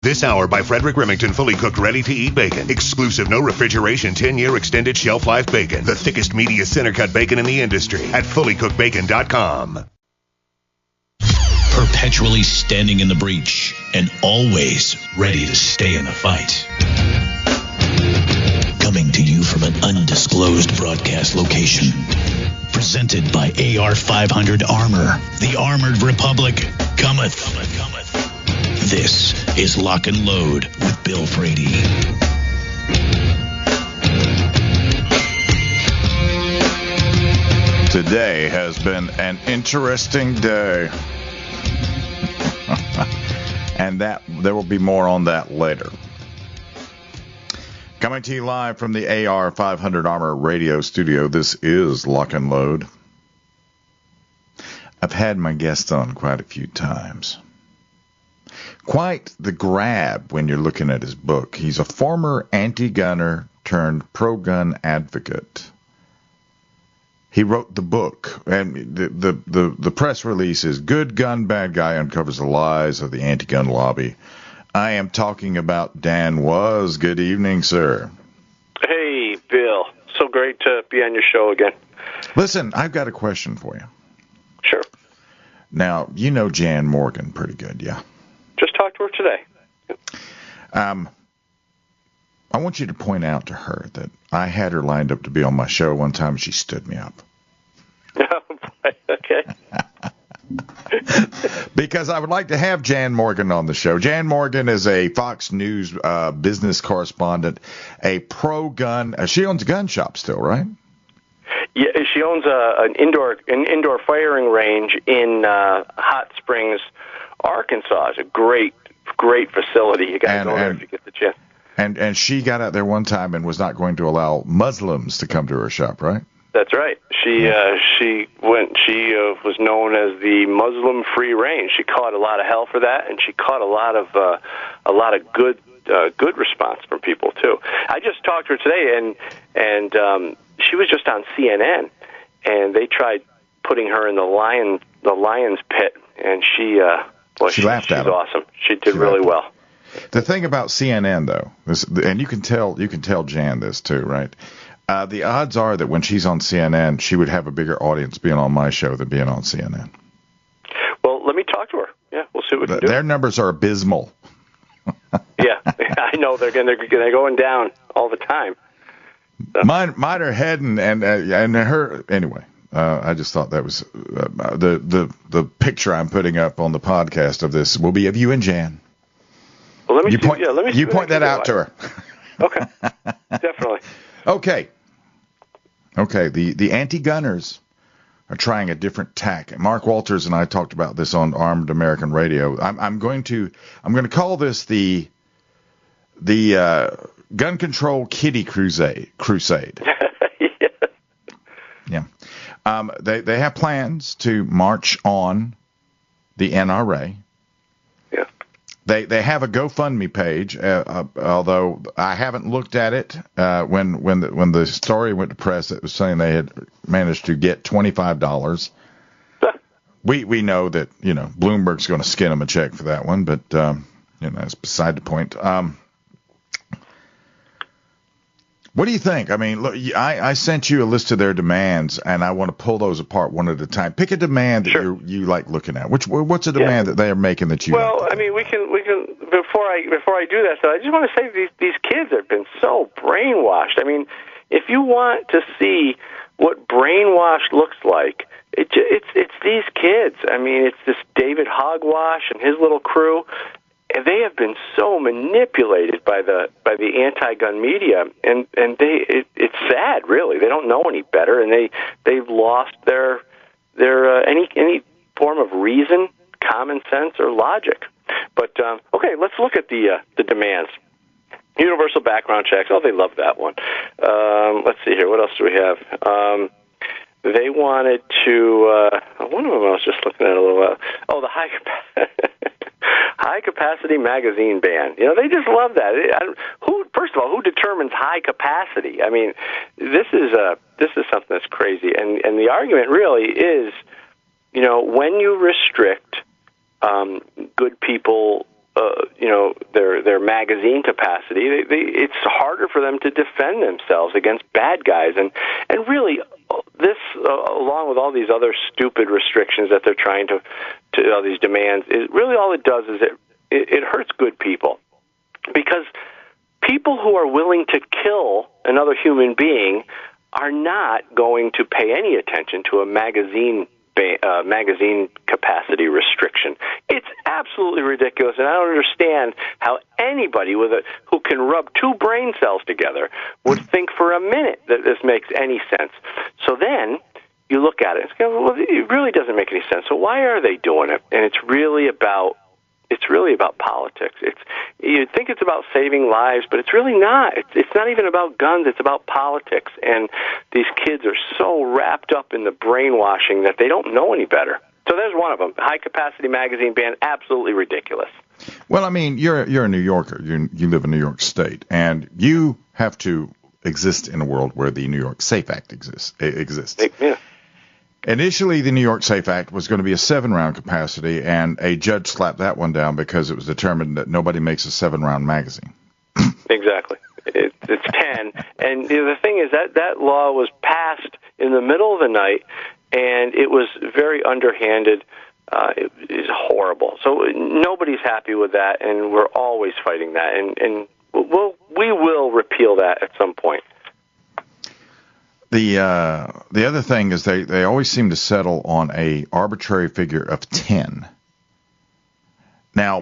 This hour by Frederick Remington fully cooked, ready-to-eat bacon. Exclusive, no refrigeration, 10-year extended shelf life bacon. The thickest, meatiest center-cut bacon in the industry at fullycookedbacon.com. Perpetually standing in the breach and always ready to stay in the fight. Coming to you from an undisclosed broadcast location. Presented by AR-500 Armor. The Armored Republic cometh. This is Lock and Load with Bill Frady. Today has been an interesting day. And that there will be more on that later. Coming to you live from the AR-500 Armor radio studio, this is Lock and Load. I've had my guest on quite a few times. Quite the grab when you're looking at his book. He's a former anti-gunner turned pro-gun advocate. He wrote the book, and the press release is Good Gun, Bad Guy Uncovers the Lies of the Anti-Gun Lobby. I am talking about Dan Wos. Good evening, sir. Hey, Bill. So great to be on your show again. Listen, I've got a question for you. Sure. Now, you know Jan Morgan pretty good, yeah? Just talked to her today. I want you to point out to her that I had her lined up to be on my show one time, and she stood me up. Okay. Because I would like to have Jan Morgan on the show. Jan Morgan is a Fox News business correspondent, a pro-gun. She owns a gun shop still, right? Yeah, she owns an indoor firing range in Hot Springs, Arkansas. It's a great facility. You got to go there if you get the chance. And she got out there one time and was not going to allow Muslims to come to her shop, right? That's right. She was known as the Muslim-free range. She caught a lot of hell for that, and she caught a lot of good response from people too. I just talked to her today, and she was just on CNN, and they tried putting her in the lion's pit, and she laughed at her. She's awesome. She did really well. The thing about CNN, though, and you can tell Jan this too, right? The odds are that when she's on CNN, she would have a bigger audience being on my show than being on CNN. Well, let me talk to her. Yeah, we'll see what we can do. Their numbers are abysmal. Yeah, I know they're going down all the time. So. Mine are heading, and her anyway. I just thought that was the picture I'm putting up on the podcast of this will be of you and Jan. Well, let me point that out to her. Okay, definitely. Okay. The anti-gunners are trying a different tack. Mark Walters and I talked about this on Armed American Radio. I'm going to call this the Gun-Control Kiddie-Crusade. Yeah. They have plans to march on the NRA. Yeah. They have a GoFundMe page, although I haven't looked at it. When the story went to press, it was saying they had managed to get $25. We know that Bloomberg's going to skin them a check for that one, but that's beside the point. What do you think? I mean, look, I sent you a list of their demands, and I want to pull those apart one at a time. Pick a demand that you like looking at. What's a demand that they are making that you like? Well, I mean, we can before I do that, so I just want to say these kids have been so brainwashed. I mean, if you want to see what brainwashed looks like, it's these kids. I mean, it's this David Hogwash and his little crew. And they have been so manipulated by the anti-gun media, and it's sad, really. They don't know any better, and they've lost their any form of reason, common sense, or logic. But okay, let's look at the demands. Universal background checks. Oh, they love that one. Let's see here. What else do we have? They wanted to. One of them I was just looking at a little while. Oh, the high capacity magazine ban. They just love that. First of all, who determines high capacity? I mean, this is something that's crazy. And the argument really is, when you restrict good people their magazine capacity, it's harder for them to defend themselves against bad guys. And really, this, along with all these other stupid restrictions that they're trying to all these demands, really all it does is it hurts good people. Because people who are willing to kill another human being are not going to pay any attention to a magazine capacity restriction. It's absolutely ridiculous, and I don't understand how anybody who can rub two brain cells together would think for a minute that this makes any sense. So then you look at it and say, well, it really doesn't make any sense. So why are they doing it? And it's really about politics. You'd think it's about saving lives, but it's really not. It's not even about guns. It's about politics. And these kids are so wrapped up in the brainwashing that they don't know any better. So there's one of them. High-capacity magazine ban, absolutely ridiculous. Well, I mean, you're a New Yorker. You live in New York State, and you have to exist in a world where the New York SAFE Act exists. Yeah. Initially, the New York SAFE Act was going to be a 7-round capacity, and a judge slapped that one down because it was determined that nobody makes a 7-round magazine. Exactly. It's 10. And the thing is that law was passed in the middle of the night, and it was very underhanded. It is horrible. So nobody's happy with that, and we're always fighting that. And we will repeal that at some point. The other thing is they always seem to settle on a arbitrary figure of 10. Now,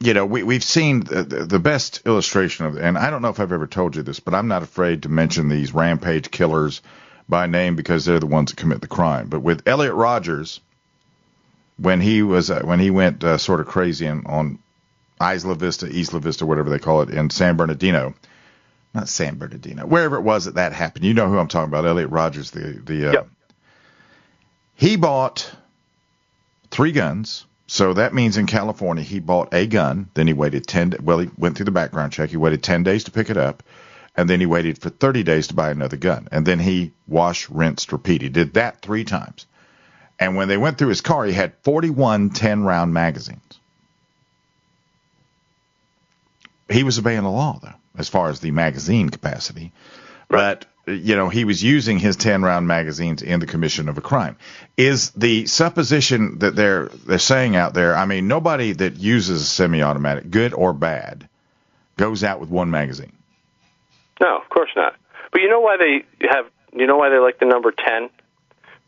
we've seen the best illustration of, and I don't know if I've ever told you this, but I'm not afraid to mention these rampage killers by name because they're the ones that commit the crime. But with Elliot Rodgers, when he went sort of crazy on Isla Vista, whatever they call it, in San Bernardino. Not San Bernardino, wherever it was that happened. You know who I'm talking about, Elliot Rodgers. Yep. He bought 3 guns. So that means in California he bought a gun. Then he waited he went through the background check. He waited 10 days to pick it up. And then he waited for 30 days to buy another gun. And then he washed, rinsed, repeat. He did that 3 times. And when they went through his car, he had 41 10-round magazines. He was obeying the law, though, as far as the magazine capacity. Right. But, he was using his 10-round magazines in the commission of a crime. Is the supposition that they're saying out there, I mean, nobody that uses a semi-automatic, good or bad, goes out with 1 magazine? No, of course not. But you know why they like the number 10?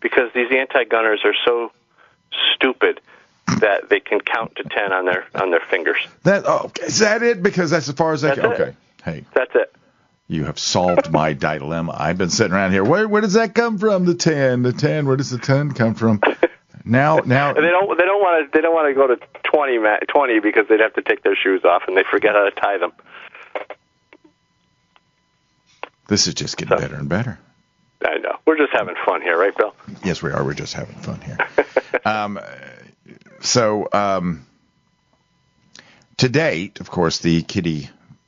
Because these anti-gunners are so stupid that they can count to 10 on their fingers. Is that it? Because that's as far as they can. Okay. Hey. That's it. You have solved my dilemma. I've been sitting around here. Where does that come from? The 10. Where does the 10 come from? Now. And they don't want to go to 20 because they'd have to take their shoes off and they forget how to tie them. This is just getting better and better. I know. We're just having fun here, right, Bill? Yes, we are. We're just having fun here. To date, of course, the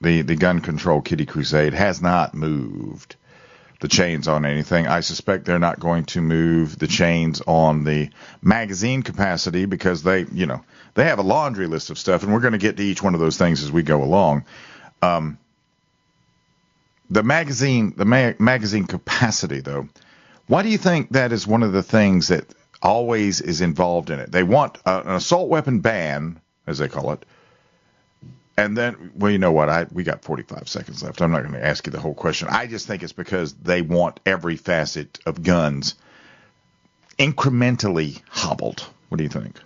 Gun-Control Kiddie-Crusade has not moved the chains on anything. I suspect they're not going to move the chains on the magazine capacity because they have a laundry list of stuff, and we're going to get to each one of those things as we go along. The magazine capacity, though, why do you think that is one of the things that always is involved in it? They want an assault weapon ban, as they call it, and then, well, you know what? We got 45 seconds left. I'm not going to ask you the whole question. I just think it's because they want every facet of guns incrementally hobbled. What do you think?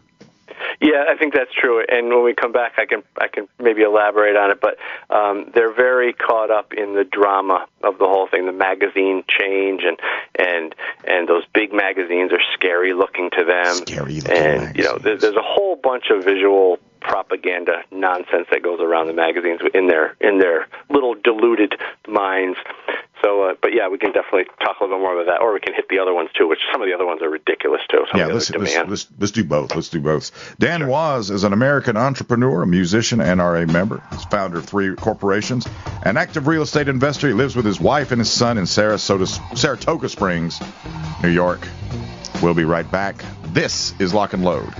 Yeah, I think that's true. And when we come back, I can maybe elaborate on it. But they're very caught up in the drama of the whole thing, the magazine change, and those big magazines are scary looking to them. Scary looking and magazines. There's a whole bunch of visual propaganda nonsense that goes around the magazines in their little deluded minds. So, but yeah, we can definitely talk a little bit more about that, or we can hit the other ones too, which some of the other ones are ridiculous too. Let's do both. Dan Wos is an American entrepreneur, a musician, NRA member. He's founder of 3 corporations, an active real estate investor. He lives with his wife and his son in Saratoga Springs, New York. We'll be right back. This is Lock and Load.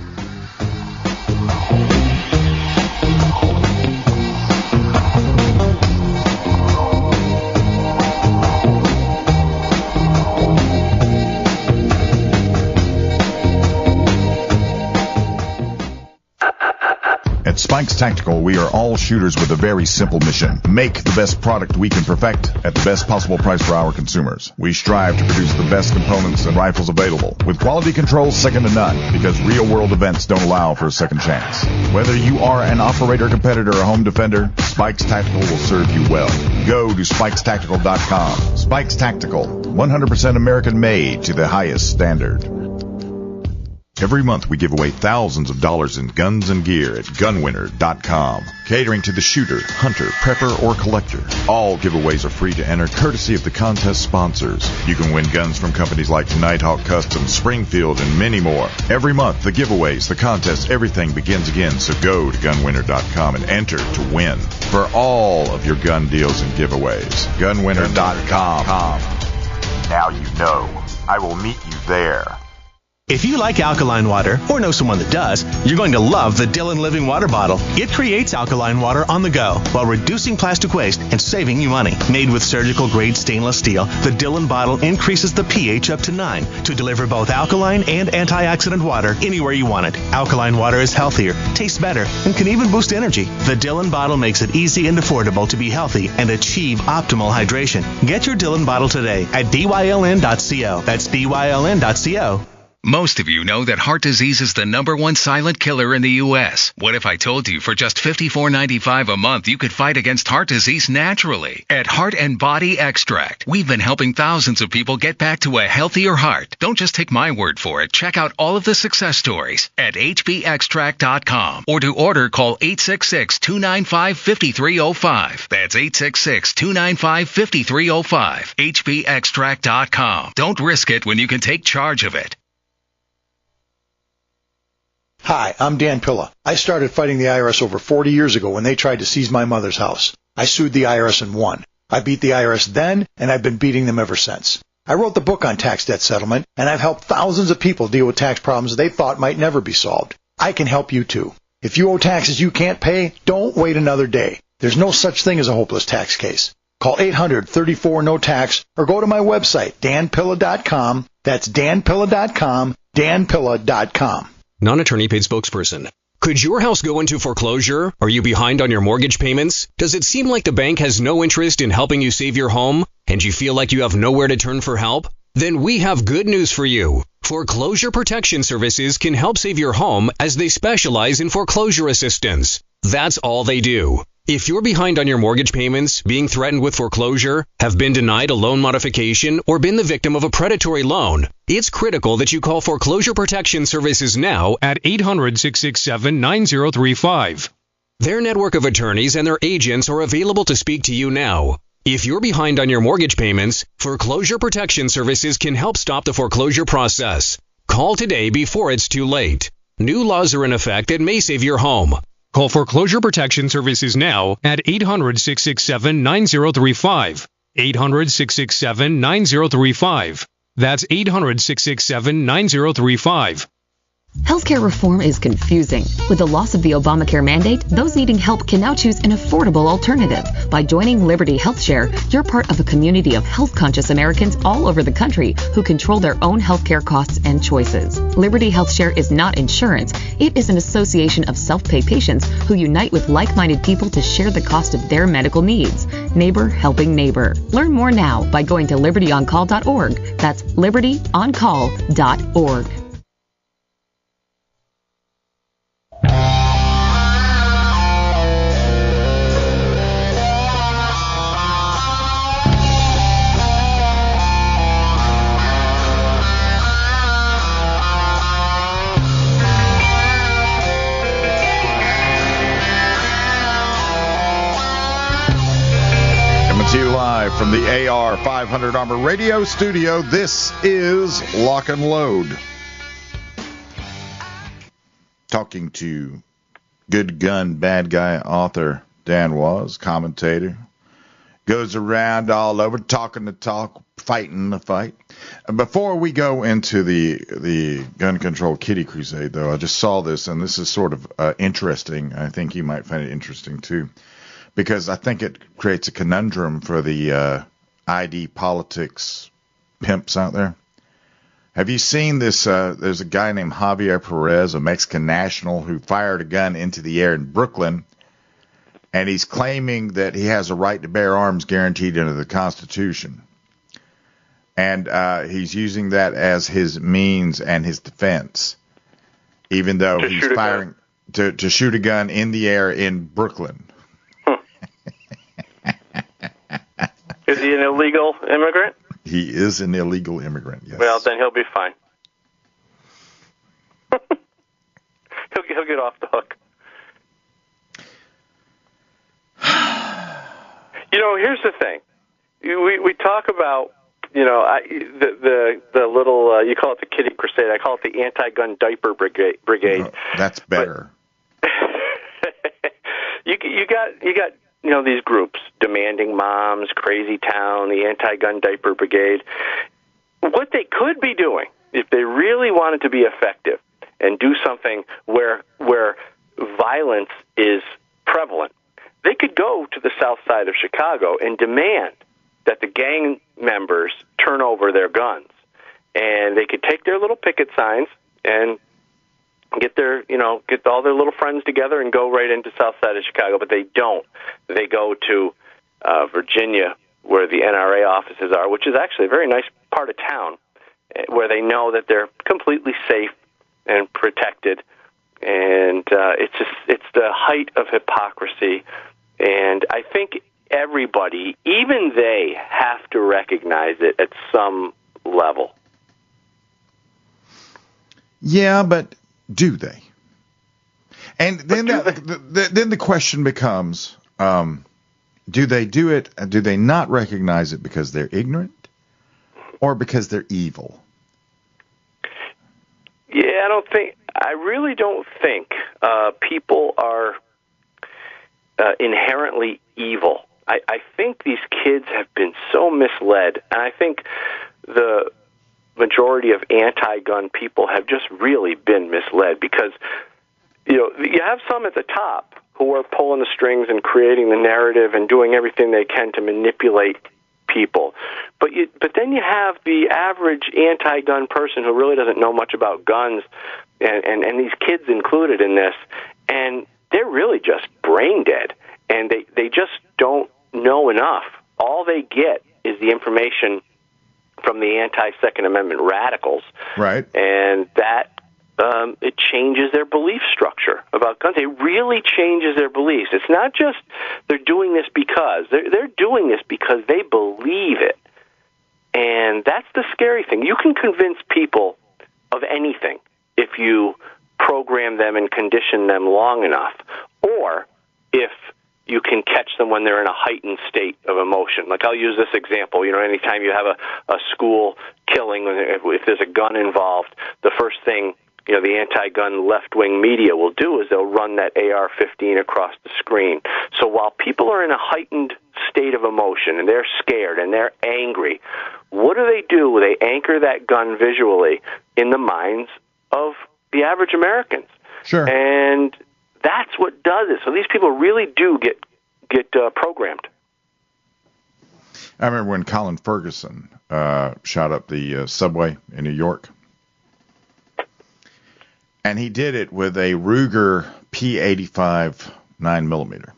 Tactical, we are all shooters with a very simple mission. Make the best product we can perfect at the best possible price for our consumers. We strive to produce the best components and rifles available, with quality control second to none, because real-world events don't allow for a second chance. Whether you are an operator, competitor, or home defender, Spikes Tactical will serve you well. Go to spikestactical.com. Spikes Tactical, 100% American-made to the highest standard. Every month we give away thousands of dollars in guns and gear at gunwinner.com, catering to the shooter, hunter, prepper, or collector. All giveaways are free to enter, courtesy of the contest sponsors. You can win guns from companies like Nighthawk Customs, Springfield, and many more. Every month, the giveaways, the contests, everything begins again, so go to gunwinner.com and enter to win for all of your gun deals and giveaways. Gunwinner.com. Now you know. I will meet you there. If you like alkaline water, or know someone that does, you're going to love the Dillon Living Water Bottle. It creates alkaline water on the go while reducing plastic waste and saving you money. Made with surgical-grade stainless steel, the Dillon bottle increases the pH up to 9 to deliver both alkaline and antioxidant water anywhere you want it. Alkaline water is healthier, tastes better, and can even boost energy. The Dillon bottle makes it easy and affordable to be healthy and achieve optimal hydration. Get your Dillon bottle today at byln.co. That's byln.co. Most of you know that heart disease is the #1 silent killer in the U.S. What if I told you for just $54.95 a month you could fight against heart disease naturally? At Heart and Body Extract, we've been helping thousands of people get back to a healthier heart. Don't just take my word for it. Check out all of the success stories at hbextract.com, or to order, call 866-295-5305. That's 866-295-5305. hbextract.com. Don't risk it when you can take charge of it. Hi, I'm Dan Pilla. I started fighting the IRS over 40 years ago when they tried to seize my mother's house. I sued the IRS and won. I beat the IRS then, and I've been beating them ever since. I wrote the book on tax debt settlement, and I've helped thousands of people deal with tax problems they thought might never be solved. I can help you too. If you owe taxes you can't pay, don't wait another day. There's no such thing as a hopeless tax case. Call 800-34-NO-TAX or go to my website, danpilla.com. That's danpilla.com, danpilla.com. Non-attorney paid spokesperson. Could your house go into foreclosure? Are you behind on your mortgage payments? Does it seem like the bank has no interest in helping you save your home, and you feel like you have nowhere to turn for help? Then we have good news for you. Foreclosure Protection Services can help save your home, as they specialize in foreclosure assistance. That's all they do. If you're behind on your mortgage payments, being threatened with foreclosure, have been denied a loan modification, or been the victim of a predatory loan, it's critical that you call Foreclosure Protection Services now at 800-667-9035. Their network of attorneys and their agents are available to speak to you now. If you're behind on your mortgage payments, Foreclosure Protection Services can help stop the foreclosure process. Call today before it's too late. New laws are in effect that may save your home. Call Foreclosure Protection Services now at 800-667-9035. 800-667-9035. That's 800-667-9035. Healthcare reform is confusing. With the loss of the Obamacare mandate, those needing help can now choose an affordable alternative. By joining Liberty HealthShare, you're part of a community of health-conscious Americans all over the country who control their own healthcare costs and choices. Liberty HealthShare is not insurance. It is an association of self-pay patients who unite with like-minded people to share the cost of their medical needs. Neighbor helping neighbor. Learn more now by going to libertyoncall.org. That's libertyoncall.org. To you live from the AR 500 Armor Radio Studio, this is Lock and Load. Talking to Good Gun, Bad Guy author Dan Wos, commentator. Goes around all over, talking the talk, fighting the fight. Before we go into the Gun-Control Kiddie-Crusade, though, I just saw this, and this is sort of interesting. I think you might find it interesting, too. Because I think it creates a conundrum for the ID politics pimps out there. Have you seen this? There's a guy named Javier Perez, a Mexican national, who fired a gun into the air in Brooklyn, and he's claiming that he has a right to bear arms guaranteed under the Constitution. And he's using that as his means and his defense, even though he's firing to shoot a gun in the air in Brooklyn. Is he an illegal immigrant? He is an illegal immigrant, yes. Well, then he'll be fine. he'll get off the hook. Here's the thing. We talk about, the little, you call it the Kiddie-Crusade. I call it the Anti-Gun Diaper-Brigade. Oh, that's better. You got these groups, Demanding Moms, Crazy Town, the Anti-Gun Diaper-Brigade. What they could be doing, if they really wanted to be effective and do something where violence is prevalent, they could go to the south side of Chicago and demand that the gang members turn over their guns. And they could take their little picket signs and get all their little friends together and go right into south side of Chicago, but they don't. They go to Virginia, where the NRA offices are, which is actually a very nice part of town, where they know that they're completely safe and protected. And it's the height of hypocrisy. And I think everybody, even they, have to recognize it at some level. Yeah, but do they? And then then the question becomes, do they do it? Do they not recognize it because they're ignorant, or because they're evil? Yeah, I really don't think people are inherently evil. I think these kids have been so misled, and I think the majority of anti-gun people have just really been misled, because you have some at the top who are pulling the strings and creating the narrative and doing everything they can to manipulate people. But then you have the average anti-gun person who really doesn't know much about guns, and these kids included in this, and they're really just brain dead, and they just don't know enough. All they get is the information from the anti-Second Amendment radicals. Right. And that it changes their belief structure about guns. It really changes their beliefs. It's not just they're doing this because. They're doing this because they believe it. And that's the scary thing. You can convince people of anything if you program them and condition them long enough, or if you can catch them when they're in a heightened state of emotion. Like, I'll use this example. Anytime you have a school killing, if there's a gun involved, the first thing the anti-gun left-wing media will do is they'll run that AR-15 across the screen. So while people are in a heightened state of emotion and they're scared and they're angry, what do? They anchor that gun visually in the minds of the average Americans. Sure. And that's what does it. So these people really do get programmed. I remember when Colin Ferguson shot up the subway in New York. And he did it with a Ruger P85 9mm,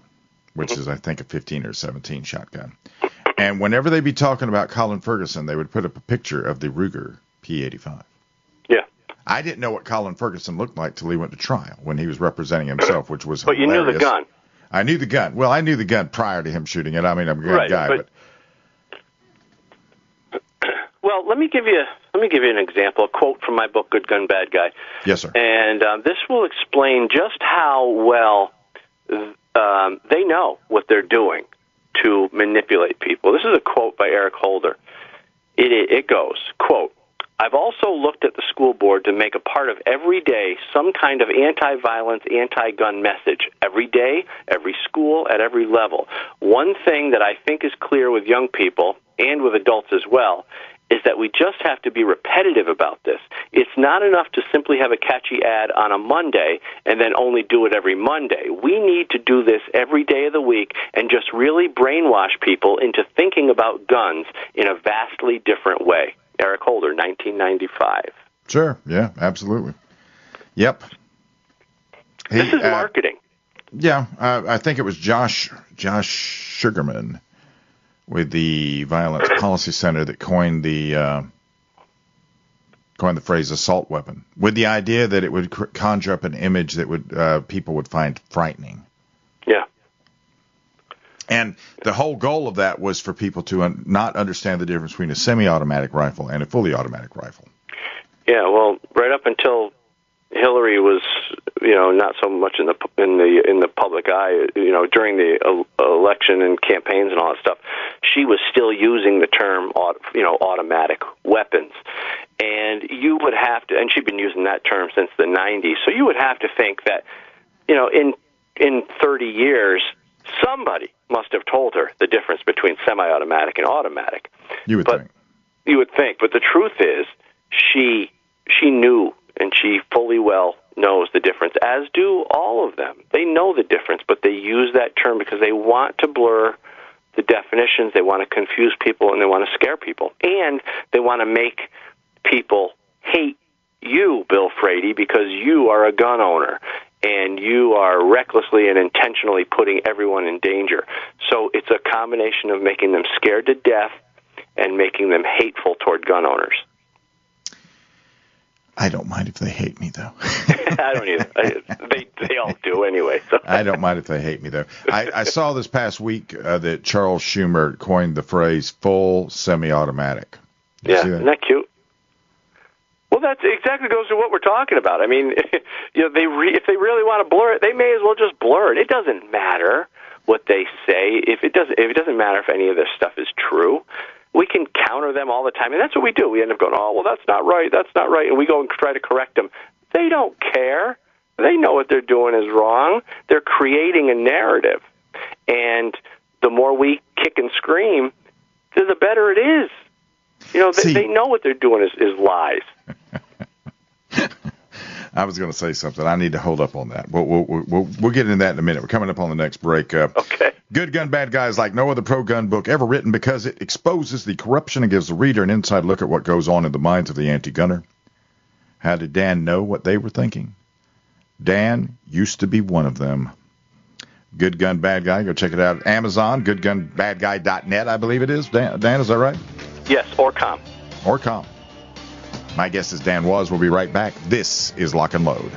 which is, I think, a 15 or 17 shotgun. And whenever they'd be talking about Colin Ferguson, they would put up a picture of the Ruger P85. Yeah. I didn't know what Colin Ferguson looked like till he went to trial when he was representing himself, which was hilarious. But you knew the gun. I knew the gun. Well, I knew the gun prior to him shooting it. I mean, I'm a good guy, but well, let me give you an example, a quote from my book, Good Gun, Bad Guy. Yes, sir. And this will explain just how well they know what they're doing to manipulate people. This is a quote by Eric Holder. It goes, quote, "I've also looked at the school board to make a part of every day some kind of anti-violence, anti-gun message. Every day, every school, at every level. One thing that I think is clear with young people, and with adults as well, is that we just have to be repetitive about this. It's not enough to simply have a catchy ad on a Monday and then only do it every Monday. We need to do this every day of the week and just really brainwash people into thinking about guns in a vastly different way." Eric Holder, 1995. Sure. Yeah, absolutely. Yep. This is marketing. Yeah, I think it was Josh Sugarman with the Violence Policy Center that coined the phrase assault weapon, with the idea that it would conjure up an image that would people would find frightening. Yeah. And the whole goal of that was for people to not understand the difference between a semi-automatic rifle and a fully automatic rifle. Yeah, well, right up until Hillary was, not so much in the public eye, during the election and campaigns and all that stuff, she was still using the term, automatic weapons. And you would have to, and she'd been using that term since the 90s, so you would have to think that, in 30 years, somebody must have told her the difference between semi-automatic and automatic. You would think. But the truth is, she knew, and she fully well knows the difference, as do all of them. They know the difference, but they use that term because they want to blur the definitions, they want to confuse people, and they want to scare people. And they want to make people hate you, Bill Frady, because you are a gun owner, and you are recklessly and intentionally putting everyone in danger. So it's a combination of making them scared to death and making them hateful toward gun owners. I don't mind if they hate me, though. I don't either. They all do anyway. So. I don't mind if they hate me, though. I saw this past week that Charles Schumer coined the phrase full semi-automatic. Yeah, isn't that cute? Well, that exactly goes to what we're talking about. I mean, if they really want to blur it, they may as well just blur it. It doesn't matter what they say. If it doesn't matter if any of this stuff is true. We can counter them all the time, and that's what we do. We end up going, oh, well, that's not right, and we go and try to correct them. They don't care. They know what they're doing is wrong. They're creating a narrative, and the more we kick and scream, the better it is. They know what they're doing is lies. I was going to say something. I need to hold up on that. We'll get into that in a minute. We're coming up on the next break. Okay. Good Gun, Bad Guys like no other pro-gun book ever written because it exposes the corruption and gives the reader an inside look at what goes on in the minds of the anti-gunner. How did Dan know what they were thinking? Dan used to be one of them. Good Gun, Bad Guy. Go check it out at Amazon, goodgunbadguy.net, I believe it is. Dan, is that right? Yes, or com. Or com. My guest is Dan Wos. We'll be right back. This is Lock and Load.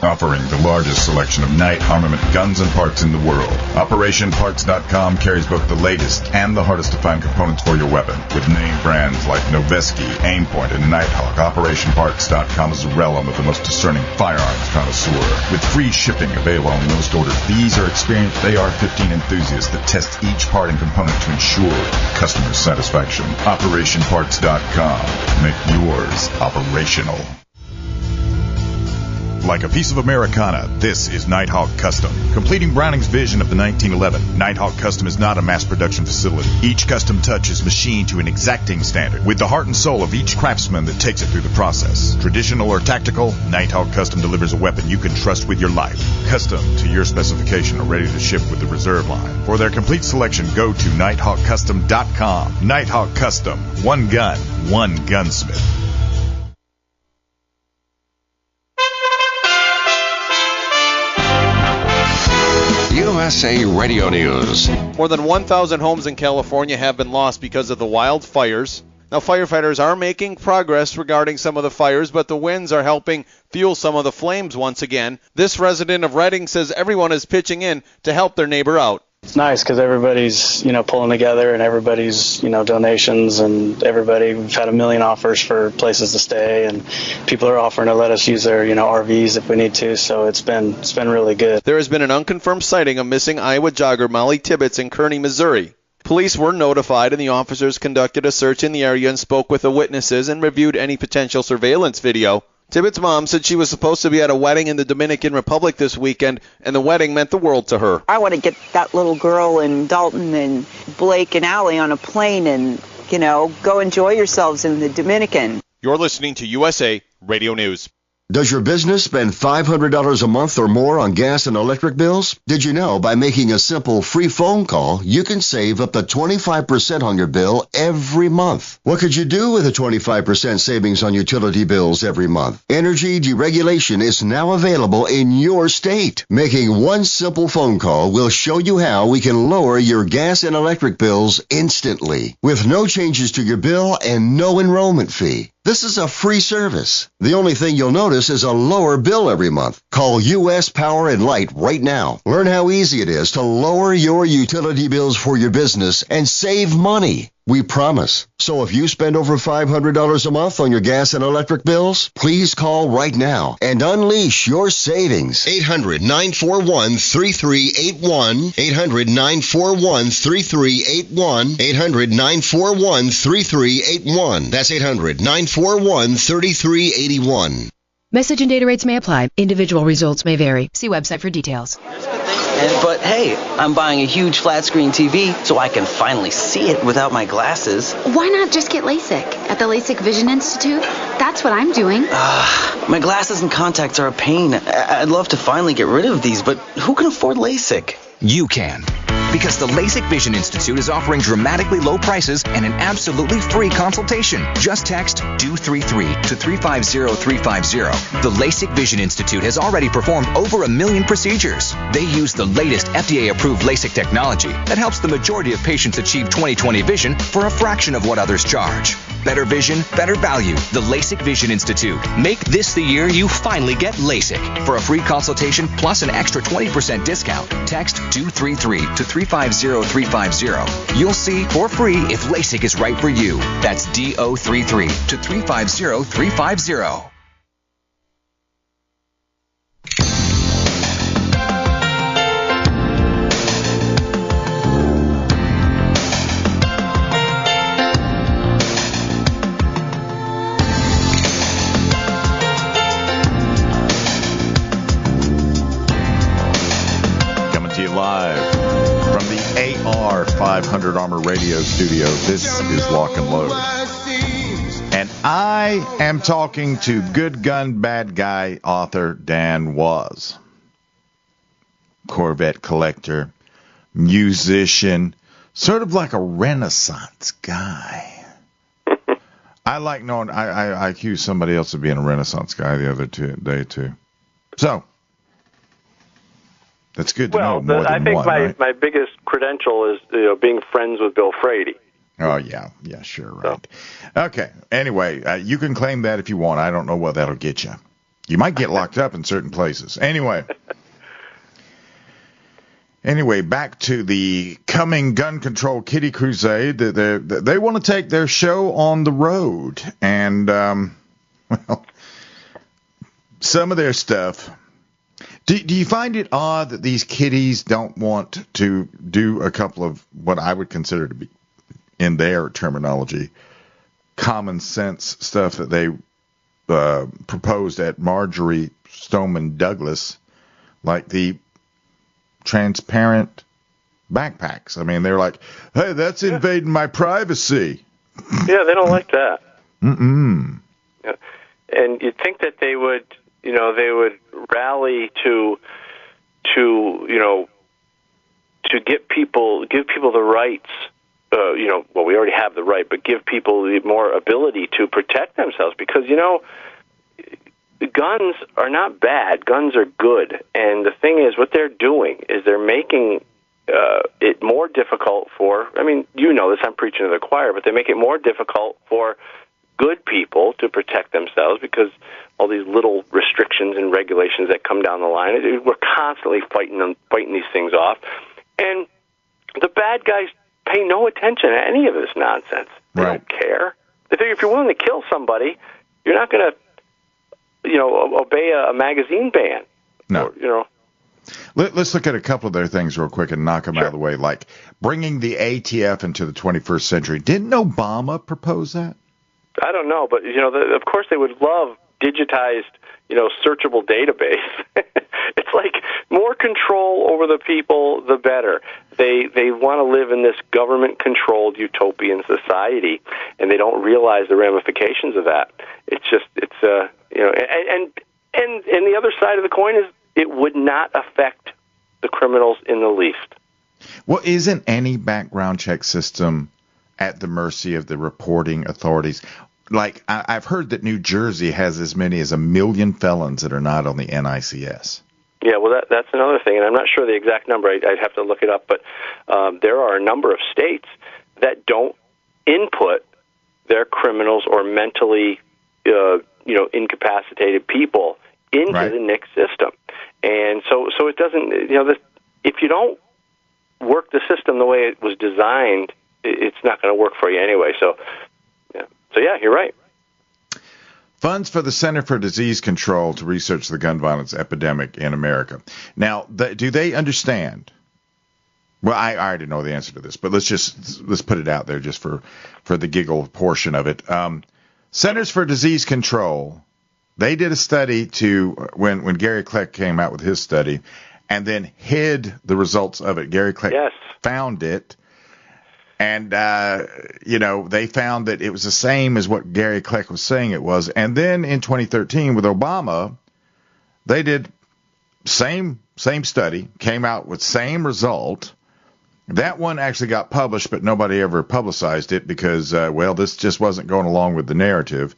Offering the largest selection of night armament guns and parts in the world. OperationParts.com carries both the latest and the hardest to find components for your weapon. With name brands like Noveske, Aimpoint, and Nighthawk, OperationParts.com is a realm of the most discerning firearms connoisseur. With free shipping available on most orders, these are experienced AR-15 enthusiasts that test each part and component to ensure customer satisfaction. OperationParts.com. Make yours operational. Like a piece of Americana, this is Nighthawk Custom. Completing Browning's vision of the 1911, Nighthawk Custom is not a mass production facility. Each custom touch is machined to an exacting standard, with the heart and soul of each craftsman that takes it through the process. Traditional or tactical, Nighthawk Custom delivers a weapon you can trust with your life. Custom to your specification or ready to ship with the reserve line. For their complete selection, go to nighthawkcustom.com. Nighthawk Custom. One gun, one gunsmith. USA Radio News. More than 1,000 homes in California have been lost because of the wildfires. Now, firefighters are making progress regarding some of the fires, but the winds are helping fuel some of the flames once again. This resident of Redding says everyone is pitching in to help their neighbor out. It's nice because everybody's, pulling together and everybody's, donations and we've had 1 million offers for places to stay and people are offering to let us use their, RVs if we need to. So it's been really good. There has been an unconfirmed sighting of missing Iowa jogger Molly Tibbetts in Kearney, Missouri. Police were notified and the officers conducted a search in the area and spoke with the witnesses and reviewed any potential surveillance video. Tibbetts' mom said she was supposed to be at a wedding in the Dominican Republic this weekend, and the wedding meant the world to her. I want to get that little girl and Dalton and Blake and Allie on a plane and go enjoy yourselves in the Dominican. You're listening to USA Radio News. Does your business spend $500 a month or more on gas and electric bills? Did you know by making a simple free phone call, you can save up to 25% on your bill every month? What could you do with a 25% savings on utility bills every month? Energy deregulation is now available in your state. Making one simple phone call will show you how we can lower your gas and electric bills instantly with no changes to your bill and no enrollment fee. This is a free service. The only thing you'll notice is a lower bill every month. Call U.S. Power and Light right now. Learn how easy it is to lower your utility bills for your business and save money. We promise. So if you spend over $500 a month on your gas and electric bills, please call right now and unleash your savings. 800-941-3381. 800-941-3381. 800-941-3381. That's 800-941-3381. Message and data rates may apply. Individual results may vary. See website for details. But hey, I'm buying a huge flat screen TV so I can finally see it without my glasses. Why not just get LASIK at the LASIK Vision Institute? That's what I'm doing. My glasses and contacts are a pain. I'd love to finally get rid of these, but who can afford LASIK? You can. Because the LASIK Vision Institute is offering dramatically low prices and an absolutely free consultation. Just text 233 to 350350. The LASIK Vision Institute has already performed over 1 million procedures. They use the latest FDA-approved LASIK technology that helps the majority of patients achieve 20/20 vision for a fraction of what others charge. Better vision, better value. The LASIK Vision Institute. Make this the year you finally get LASIK. For a free consultation plus an extra 20% discount, text 233 to 350350. You'll see for free if LASIK is right for you. That's DO33 to 350350. Live from the AR 500 Armor Radio studio. This is Lock and Load. And I am talking to Good Gun, Bad Guy author Dan Wos. Corvette collector, musician, sort of like a Renaissance guy. I like knowing, I accused somebody else of being a Renaissance guy the other day too. So, that's good to know more than I think one, right? my biggest credential is being friends with Bill Frady. Oh, yeah, sure, right. Okay, anyway, you can claim that if you want. I don't know what that'll get you. You might get locked up in certain places. Anyway, back to the coming Gun Control Kiddie-Crusade. They want to take their show on the road, and, well, some of their stuff. Do you find it odd that these kiddies don't want to do a couple of what I would consider to be, in their terminology, common sense stuff that they proposed at Marjorie Stoneman Douglas, like the transparent backpacks? I mean, they're like, hey, that's invading my privacy. Yeah, they don't like that. Mm-mm. Yeah. And you'd think that they would rally to give people the rights. Well, we already have the right, but give people the more ability to protect themselves, because guns are not bad. Guns are good, and the thing is, what they're doing is they're making it more difficult for. I mean, this. I'm preaching to the choir, but they make it more difficult for good people to protect themselves because all these little restrictions and regulations that come down the line. We're constantly fighting these things off, and the bad guys pay no attention to any of this nonsense. They don't care. They figure if you're willing to kill somebody, you're not going to, obey a magazine ban. No. Let's look at a couple of their things real quick and knock them out of the way, like bringing the ATF into the 21st century. Didn't Obama propose that? I don't know, but of course they would love digitized searchable database. It's like more control over the people, the better. They want to live in this government-controlled utopian society, and they don't realize the ramifications of that. And the other side of the coin is it would not affect the criminals in the least. Well, isn't any background check system at the mercy of the reporting authorities? Like, I've heard that New Jersey has as many as 1 million felons that are not on the NICS. Yeah, well, that's another thing, and I'm not sure the exact number. I'd have to look it up, but there are a number of states that don't input their criminals or mentally, incapacitated people into the NICS system, and so it doesn't. If you don't work the system the way it was designed, it's not going to work for you anyway. So yeah, you're right. Funds for the Center for Disease Control to research the gun violence epidemic in America. Now, do they understand? Well, I already know the answer to this, but let's put it out there just for the giggle portion of it. Centers for Disease Control, they did a study when Gary Kleck came out with his study, and then hid the results of it. Gary Kleck found it. And, they found that it was the same as what Gary Kleck was saying it was. And then in 2013 with Obama, they did same study, came out with same result. That one actually got published, but nobody ever publicized it because, this just wasn't going along with the narrative.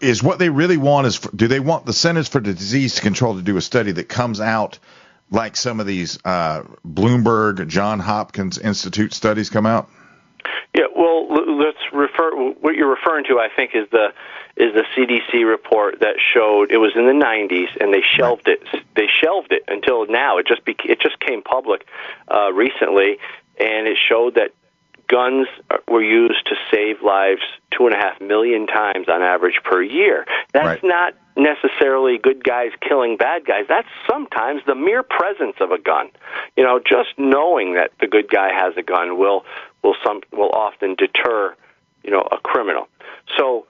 Is what they really want do they want the Centers for Disease Control to do a study that comes out like some of these Bloomberg, John Hopkins Institute studies come out? Yeah, well, let's refer. What you're referring to, I think, is the CDC report that showed it was in the 90s, and they shelved it. They shelved it until now. It just came public recently, and it showed that guns were used to save lives 2.5 million times on average per year. That's not necessarily good guys killing bad guys. That's sometimes the mere presence of a gun. Just knowing that the good guy has a gun will often deter, a criminal. So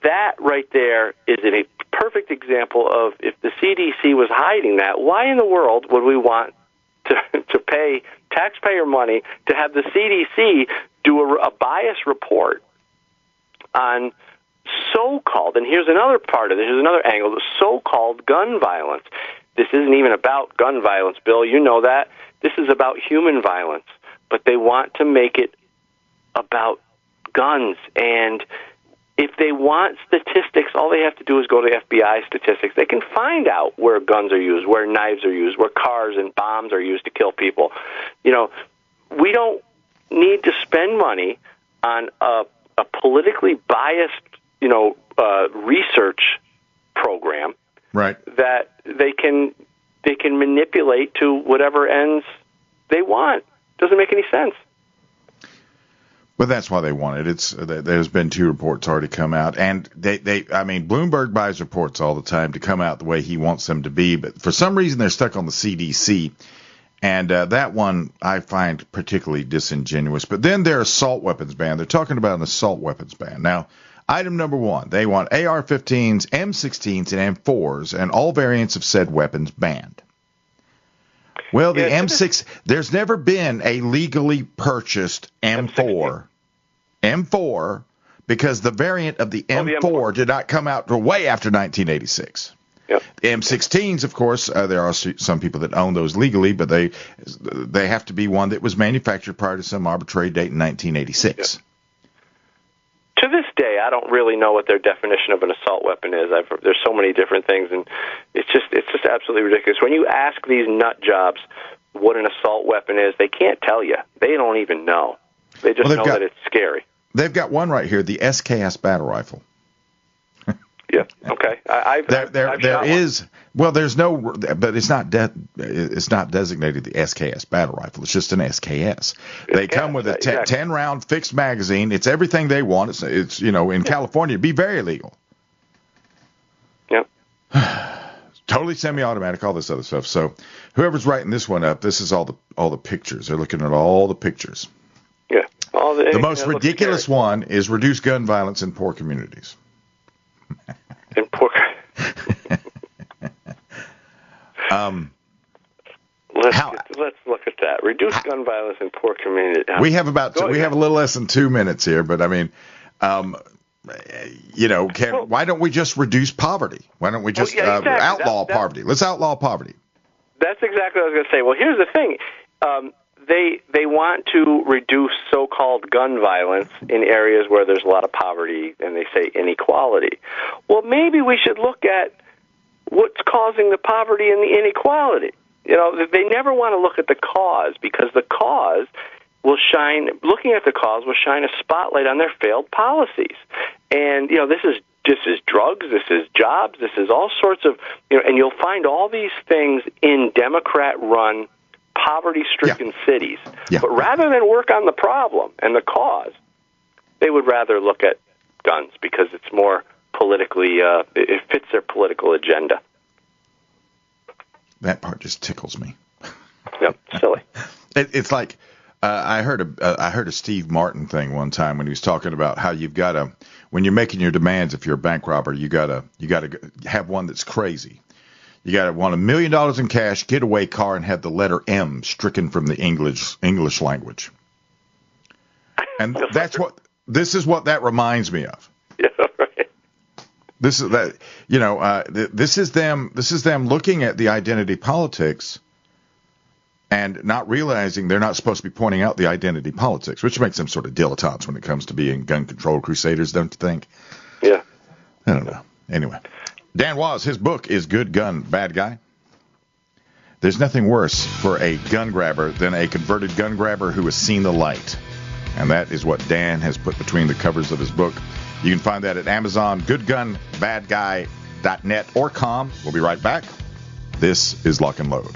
that right there is a perfect example of if the CDC was hiding that, why in the world would we want to pay taxpayer money to have the CDC do a bias report on so-called, and here's another part of it, here's another angle, the so-called gun violence. This isn't even about gun violence, Bill. You know that. This is about human violence. But they want to make it about guns. And if they want statistics, all they have to do is go to FBI statistics. They can find out where guns are used, where knives are used, where cars and bombs are used to kill people. We don't need to spend money on a politically biased, research program, that they can manipulate to whatever ends they want. Doesn't make any sense. Well, that's why they want it. There's been 2 reports already come out, and Bloomberg buys reports all the time to come out the way he wants them to be, but for some reason they're stuck on the CDC, and that one I find particularly disingenuous. But then their assault weapons ban. They're talking about an assault weapons ban. Now, item number 1, they want AR-15s, M16s, and M4s, and all variants of said weapons banned. Well, the M6, there's never been a legally purchased M4, because the variant of the M4 did not come out until way after 1986. Yep. The M16s, of course, there are some people that own those legally, but they have to be one that was manufactured prior to some arbitrary date in 1986. Yep. To this day, I don't really know what their definition of an assault weapon is. There's so many different things, and it's just absolutely ridiculous. When you ask these nut jobs what an assault weapon is, they can't tell you. They don't even know. They just know that it's scary. They've got one right here, the SKS battle rifle. Yeah. Okay. There is. Well, there's no, but it's not designated the SKS battle rifle. It's just an SKS. They come with a 10-round fixed magazine. It's everything they want. It's in California it'd be very illegal. Yep. Totally semi-automatic, all this other stuff. So whoever's writing this one up, this is all the pictures. They're looking at all the pictures. Yeah. The most ridiculous one is reduce gun violence in poor communities. Let's look at that. Reduce gun violence in poor communities. We have a little less than 2 minutes here, but I mean, why don't we just reduce poverty? Why don't we just outlaw poverty? Let's outlaw poverty. That's exactly what I was going to say. Well, here's the thing. They want to reduce so-called gun violence in areas where there's a lot of poverty, and they say inequality. Well, maybe we should look at what's causing the poverty and the inequality. They never want to look at the cause, because the cause looking at the cause will shine a spotlight on their failed policies. And, this is drugs, this is jobs, this is all sorts of, and you'll find all these things in Democrat-run, poverty-stricken cities. Yeah. But rather than work on the problem and the cause, they would rather look at guns because it's more politically, it fits their political agenda. That part just tickles me. Yep, silly. It's like I heard a Steve Martin thing one time when he was talking about how you've got to, when you're making your demands, if you're a bank robber, you got to have one that's crazy. You got to want $1 million in cash, getaway car, and have the letter M stricken from the English language. And this is what that reminds me of. Yeah, right. This is that, this is them looking at the identity politics and not realizing they're not supposed to be pointing out the identity politics, which makes them sort of dilettantes when it comes to being gun control crusaders, don't you think? Yeah. I don't know. Anyway, Dan Wos, his book is Good Gun, Bad Guy. There's nothing worse for a gun grabber than a converted gun grabber who has seen the light. And that is what Dan has put between the covers of his book. You can find that at Amazon, goodgunbadguy.net or .com. We'll be right back. This is Lock and Load.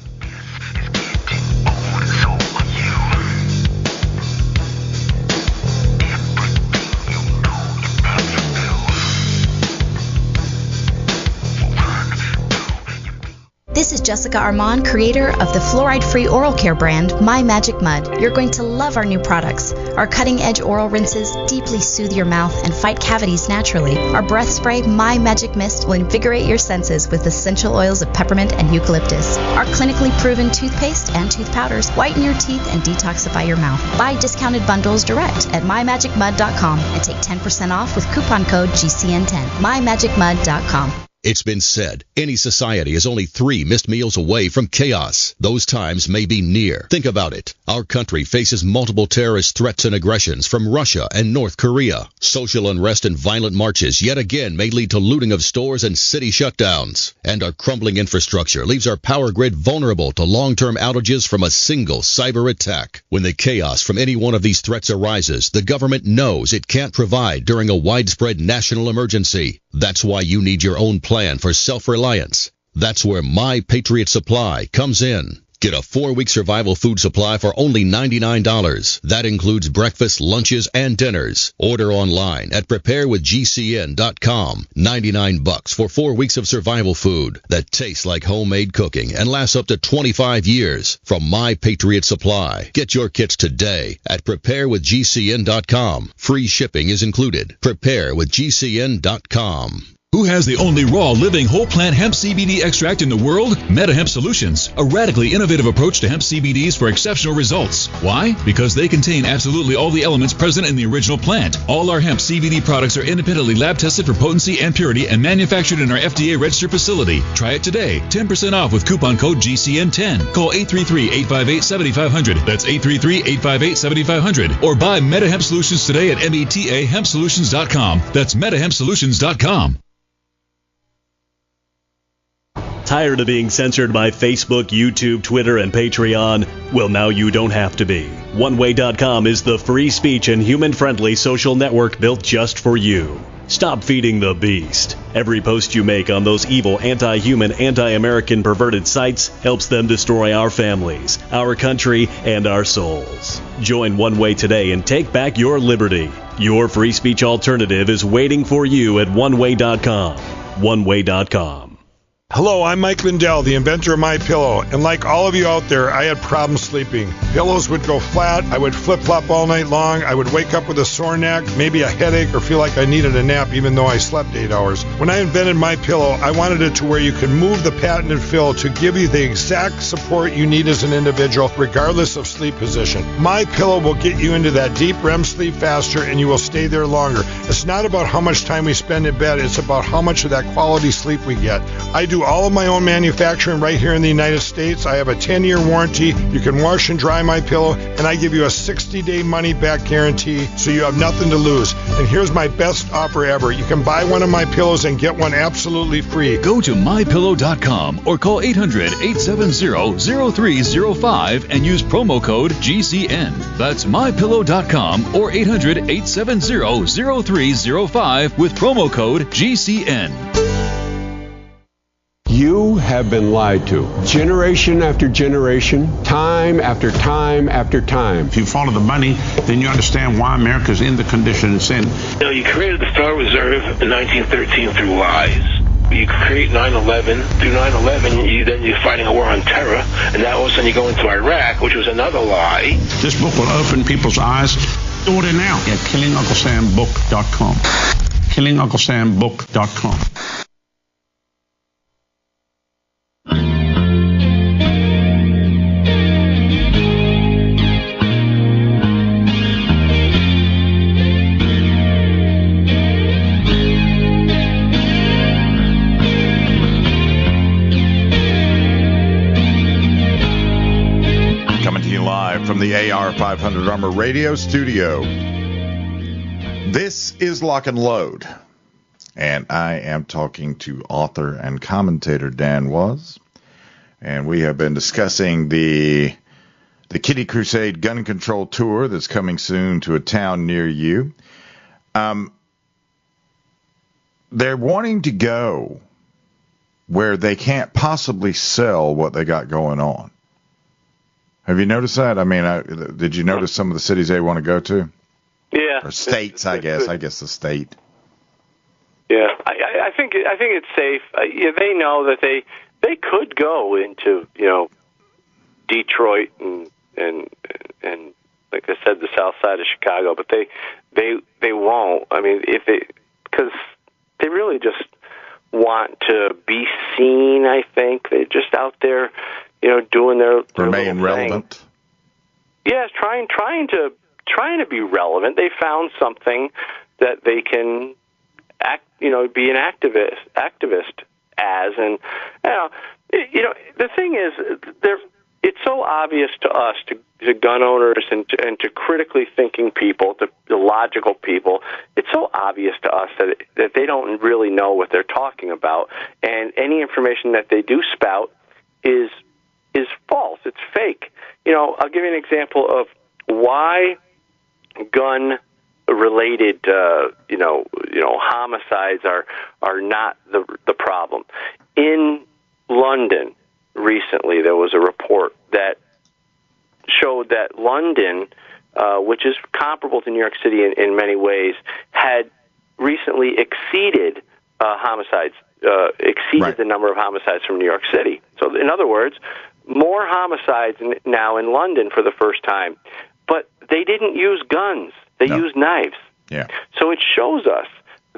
This is Jessica Armand, creator of the fluoride-free oral care brand, My Magic Mud. You're going to love our new products. Our cutting-edge oral rinses deeply soothe your mouth and fight cavities naturally. Our breath spray, My Magic Mist, will invigorate your senses with essential oils of peppermint and eucalyptus. Our clinically proven toothpaste and tooth powders whiten your teeth and detoxify your mouth. Buy discounted bundles direct at mymagicmud.com and take 10% off with coupon code GCN10. mymagicmud.com. It's been said, any society is only 3 missed meals away from chaos. Those times may be near. Think about it. Our country faces multiple terrorist threats and aggressions from Russia and North Korea. Social unrest and violent marches yet again may lead to looting of stores and city shutdowns. And our crumbling infrastructure leaves our power grid vulnerable to long-term outages from a single cyber attack. When the chaos from any one of these threats arises, the government knows it can't provide during a widespread national emergency. That's why you need your own plan for self-reliance. That's where My Patriot Supply comes in. Get a 4-week survival food supply for only $99. That includes breakfast, lunches, and dinners. Order online at preparewithgcn.com. $99 for 4 weeks of survival food that tastes like homemade cooking and lasts up to 25 years. From My Patriot Supply. Get your kits today at preparewithgcn.com. Free shipping is included. Preparewithgcn.com. Who has the only raw, living, whole plant hemp CBD extract in the world? MetaHemp Solutions, a radically innovative approach to hemp CBDs for exceptional results. Why? Because they contain absolutely all the elements present in the original plant. All our hemp CBD products are independently lab tested for potency and purity and manufactured in our FDA registered facility. Try it today. 10% off with coupon code GCN10. Call 833-858-7500. That's 833-858-7500. Or buy MetaHemp Solutions today at metahempsolutions.com. That's metahempsolutions.com. Tired of being censored by Facebook, YouTube, Twitter, and Patreon? Well, now you don't have to be. OneWay.com is the free speech and human-friendly social network built just for you. Stop feeding the beast. Every post you make on those evil, anti-human, anti-American perverted sites helps them destroy our families, our country, and our souls. Join One Way today and take back your liberty. Your free speech alternative is waiting for you at OneWay.com. OneWay.com. Hello, I'm Mike Lindell, the inventor of MyPillow, and like all of you out there, I had problems sleeping. Pillows would go flat, I would flip-flop all night long, I would wake up with a sore neck, maybe a headache, or feel like I needed a nap even though I slept 8 hours. When I invented MyPillow, I wanted it to where you could move the patented fill to give you the exact support you need as an individual, regardless of sleep position. MyPillow will get you into that deep REM sleep faster, and you will stay there longer. It's not about how much time we spend in bed, it's about how much of that quality sleep we get. I do all of my own manufacturing right here in the United States. I have a 10-year warranty. You can wash and dry my pillow, and I give you a 60-day money-back guarantee, so you have nothing to lose. And here's my best offer ever. You can buy one of my pillows and get one absolutely free. Go to mypillow.com or call 800-870-0305 and use promo code GCN. That's mypillow.com or 800-870-0305 with promo code GCN. You have been lied to. Generation after generation, time after time after time. If you follow the money, then you understand why America's in the condition it's in. You created the Federal Reserve in 1913 through lies. You create 9/11. Through 9/11, you're fighting a war on terror, and now all of a sudden you go into Iraq, which was another lie. This book will open people's eyes. Order now at killingunclesambook.com. killingunclesambook.com. From the AR 500 Armor Radio Studio. This is Lock and Load, and I am talking to author and commentator Dan Wos, and we have been discussing the Kiddie-Crusade gun control tour that's coming soon to a town near you. They're wanting to go where they can't possibly sell what they got going on. Have you noticed that? I mean, did you notice some of the cities they want to go to? Yeah. Or states, I guess. I guess the state. Yeah, I think it's safe. They know that they could go into Detroit and like I said, the south side of Chicago, but they won't. I mean, because they really just want to be seen. I think they're just out there. Doing their remain relevant. Thing. Yes, trying to be relevant. They found something that they can be an activist as, and the thing is, it's so obvious to us, to gun owners and to critically thinking people, to the logical people. It's so obvious to us that they don't really know what they're talking about, and any information that they do spout is false. It's fake. I'll give you an example of why gun-related, homicides are not the problem. In London recently, there was a report that showed that London, which is comparable to New York City in many ways, had recently exceeded homicides, right. The number of homicides from New York City. So, in other words, more homicides now in London for the first time, but they didn't use guns. They used knives. Yeah. So it shows us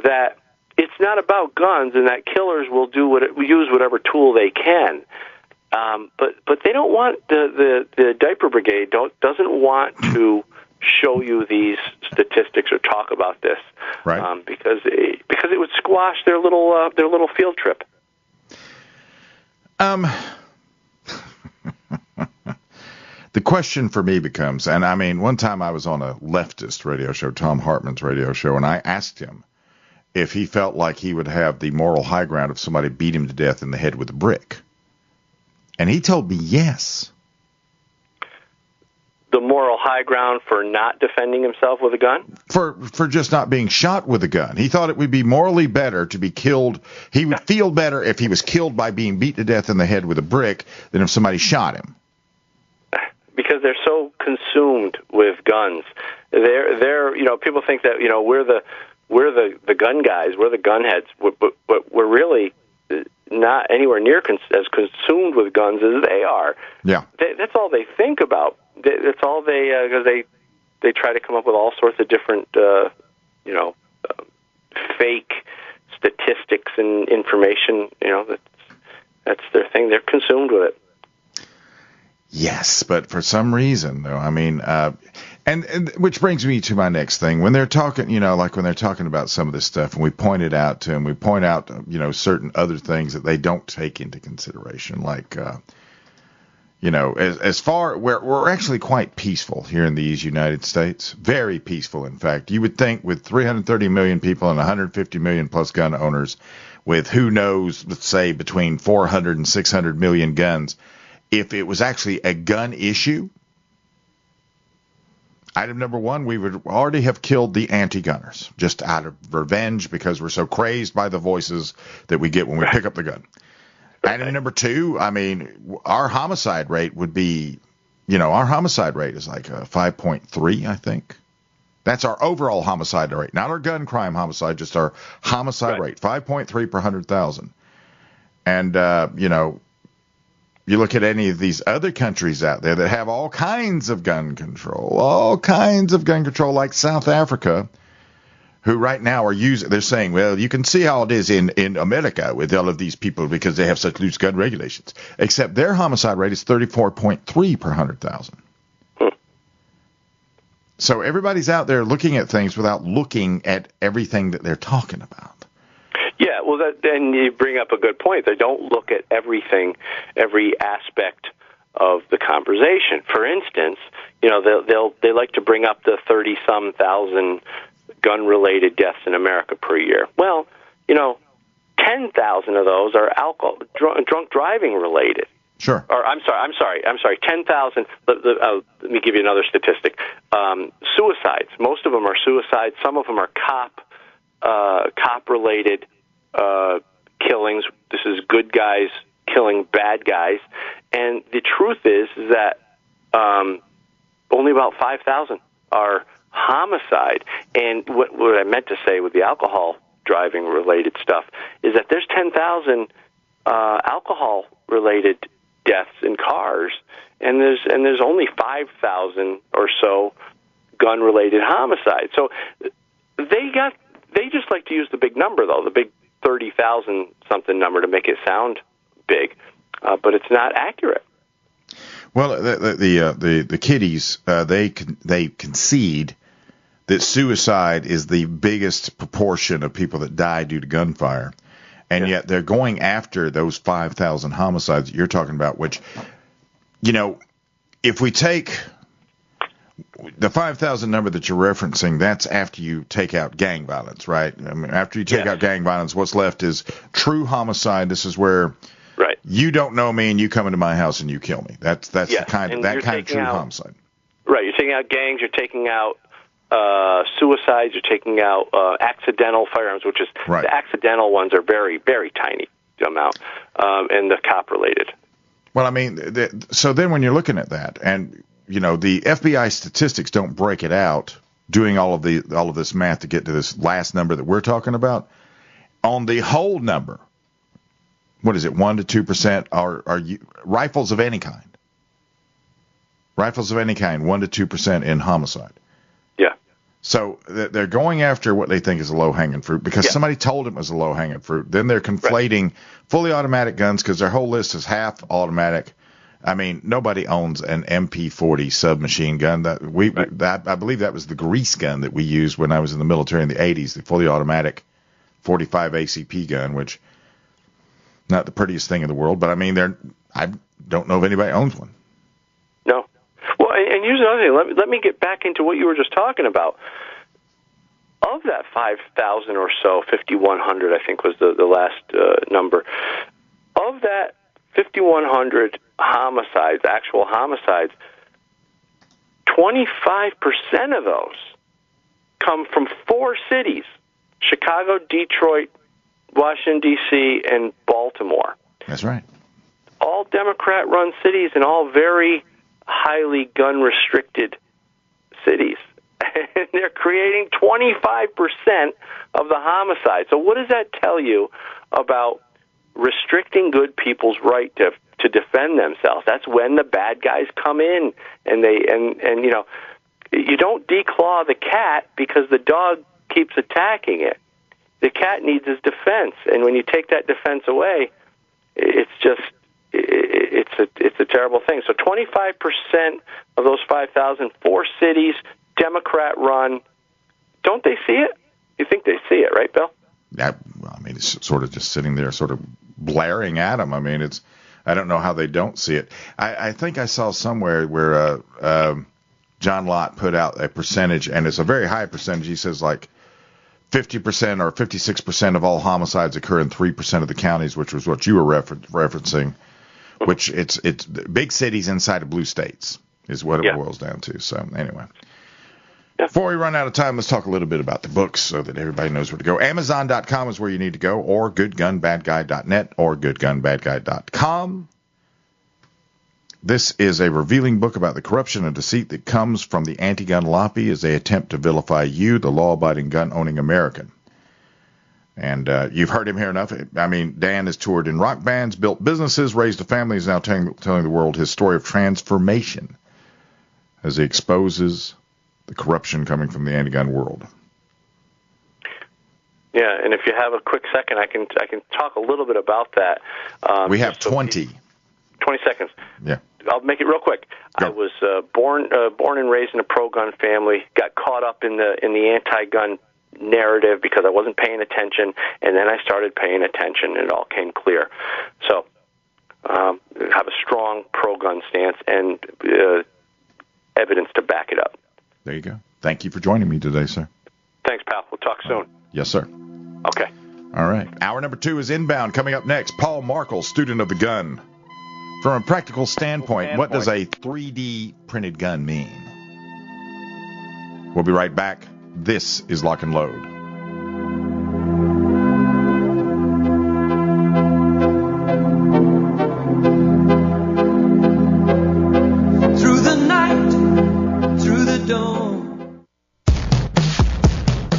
that it's not about guns, and that killers will use whatever tool they can. But they don't want the Diaper Brigade doesn't want to show you these statistics or talk about this, right? Because it would squash their little field trip. The question for me becomes, and I mean, one time I was on a leftist radio show, Tom Hartman's radio show, and I asked him if he felt like he would have the moral high ground if somebody beat him to death in the head with a brick. And he told me yes. The moral high ground for not defending himself with a gun? For just not being shot with a gun. He thought it would be morally better to be killed. He would feel better if he was killed by being beat to death in the head with a brick than if somebody shot him. Because they're so consumed with guns. They're people think that we're the gun guys, we're the gun heads, but we're really not anywhere near as consumed with guns as they are. Yeah. That's all they think about. That's all because they try to come up with all sorts of different, fake statistics and information. That's their thing. They're consumed with it. Yes, but for some reason, though, I mean, and which brings me to my next thing. When they're talking, like when they're talking about some of this stuff, and we point it out to them, we point out, certain other things that they don't take into consideration, like, as far, we're actually quite peaceful here in these United States, very peaceful, in fact. You would think with 330 million people and 150 million plus gun owners, with who knows, let's say between 400 and 600 million guns, if it was actually a gun issue, item number one, we would already have killed the anti-gunners just out of revenge because we're so crazed by the voices that we get when we pick up the gun. Item number two, I mean, our homicide rate would be, our homicide rate is like 5.3, I think. That's our overall homicide rate, not our gun crime homicide, just our homicide rate, 5.3 per 100,000. And, you look at any of these other countries out there that have all kinds of gun control, like South Africa, who right now they're saying, well, you can see how it is in America with all of these people because they have such loose gun regulations. Except their homicide rate is 34.3 per 100,000. So everybody's out there looking at things without looking at everything that they're talking about. Yeah, well, then you bring up a good point. They don't look at everything, every aspect of the conversation. For instance, they like to bring up the 30-some thousand gun-related deaths in America per year. Well, 10,000 of those are drunk driving related. Sure. Or I'm sorry. 10,000. Let me give you another statistic. Suicides. Most of them are suicides. Some of them are cop-related killings. This is good guys killing bad guys. And the truth is that only about 5,000 are homicide. And what I meant to say with the alcohol driving related stuff is that there's 10,000 alcohol related deaths in cars, and there's only 5,000 or so gun related homicides. So they just like to use the big number, though, the big 30,000 something number to make it sound big, but it's not accurate. Well, the kiddies they concede that suicide is the biggest proportion of people that die due to gunfire, and yet they're going after those 5,000 homicides that you're talking about. Which, if we take the 5,000 number that you're referencing, that's after you take out gang violence, right? I mean, after you take out gang violence, what's left is true homicide. This is where you don't know me and you come into my house and you kill me. That's the kind of true homicide. Right. You're taking out gangs. You're taking out suicides. You're taking out accidental firearms, which is the accidental ones are very, very tiny amount, and the cop related. Well, I mean, so then when you're looking at that, and the FBI statistics don't break it out, doing all of this math to get to this last number that we're talking about. On the whole number, what is it, 1% to 2% are rifles of any kind? Rifles of any kind, 1% to 2% in homicide. Yeah. So they're going after what they think is a low-hanging fruit because somebody told them it was a low-hanging fruit. Then they're conflating fully automatic guns because their whole list is half automatic. I mean, nobody owns an MP40 submachine gun. I believe that was the grease gun that we used when I was in the military in the 80s, the fully automatic 45 ACP gun, which not the prettiest thing in the world, but I mean, I don't know if anybody owns one. No. Well, and here's another thing. Let me get back into what you were just talking about. Of that 5,000 or so, 5,100, I think was the last number. Of that 5,100 homicides, actual homicides, 25% of those come from 4 cities: Chicago, Detroit, Washington, D.C., and Baltimore. That's right. All Democrat-run cities and all very highly gun-restricted cities. And they're creating 25% of the homicide. So what does that tell you about restricting good people's right to defend themselves. That's when the bad guys come in, and you know, you don't declaw the cat because the dog keeps attacking it. The cat needs his defense, and when you take that defense away, it's a terrible thing. So 25% of those 5,000, 4 cities, Democrat run. Don't they see it? You think they see it, right, Bill? I mean, it's sort of just sitting there, sort of blaring at them. I mean, I don't know how they don't see it. I think I saw somewhere where John Lott put out a percentage, and it's a very high percentage. He says like 50% or 56% of all homicides occur in 3% of the counties, which was what you were referencing. Which it's big cities inside of blue states is what it boils down to. So anyway. Before we run out of time, let's talk a little bit about the books so that everybody knows where to go. Amazon.com is where you need to go, or goodgunbadguy.net, or goodgunbadguy.com. This is a revealing book about the corruption and deceit that comes from the anti-gun lobby as they attempt to vilify you, the law-abiding, gun-owning American. And you've heard him here enough. I mean, Dan has toured in rock bands, built businesses, raised a family. He's now telling the world his story of transformation as he exposes the corruption coming from the anti-gun world. Yeah, and if you have a quick second, I can talk a little bit about that. We have 20 seconds. Yeah, I'll make it real quick. Go. I was born and raised in a pro-gun family. Got caught up in the anti-gun narrative because I wasn't paying attention, and then I started paying attention, and it all came clear. So, have a strong pro-gun stance and evidence to back it up. There you go. Thank you for joining me today, sir. Thanks, pal. We'll talk soon. Yes, sir. Okay. All right. Hour number 2 is Inbound. Coming up next, Paul Markle, student of the gun. From a practical standpoint, what does a 3D printed gun mean? We'll be right back. This is Lock and Load.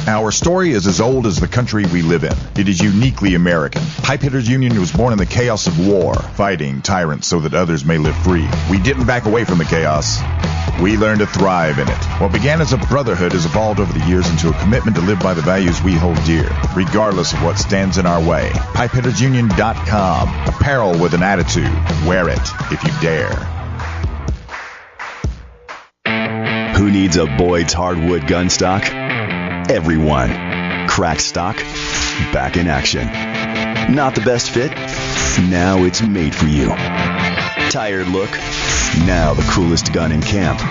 Our story is as old as the country we live in. It is uniquely American. Pipe Hitters Union was born in the chaos of war, fighting tyrants so that others may live free. We didn't back away from the chaos. We learned to thrive in it. What began as a brotherhood has evolved over the years into a commitment to live by the values we hold dear, regardless of what stands in our way. PipeHittersUnion.com. Apparel with an attitude. Wear it if you dare. Who needs a Boyd's hardwood gun stock? Everyone. Cracked stock, back in action. Not the best fit? Now it's made for you. Tired look? Now the coolest gun in camp.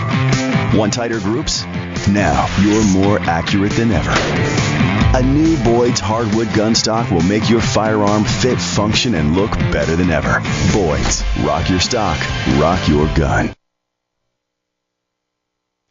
Want tighter groups? Now you're more accurate than ever. A new Boyd's hardwood gun stock will make your firearm fit, function, and look better than ever. Boyd's. Rock your stock. Rock your gun.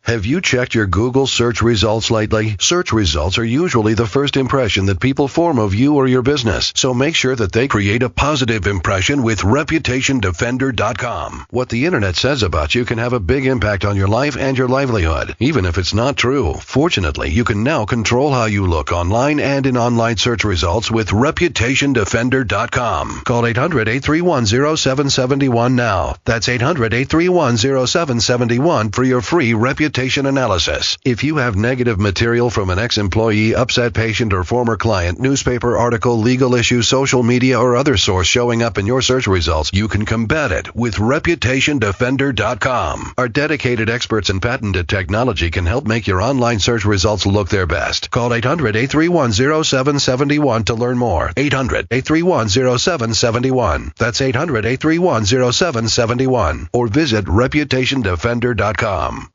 Have you checked your Google search results lately? Search results are usually the first impression that people form of you or your business, so make sure that they create a positive impression with ReputationDefender.com. What the internet says about you can have a big impact on your life and your livelihood, even if it's not true. Fortunately, you can now control how you look online and in online search results with ReputationDefender.com. Call 800-831-0771 now. That's 800-831-0771 for your free reputation analysis. If you have negative material from an ex-employee, upset patient, or former client, newspaper article, legal issue, social media, or other source showing up in your search results, you can combat it with ReputationDefender.com. Our dedicated experts in patented technology can help make your online search results look their best. Call 800-831-0771 to learn more. 800-831-0771. That's 800-831-0771. Or visit ReputationDefender.com.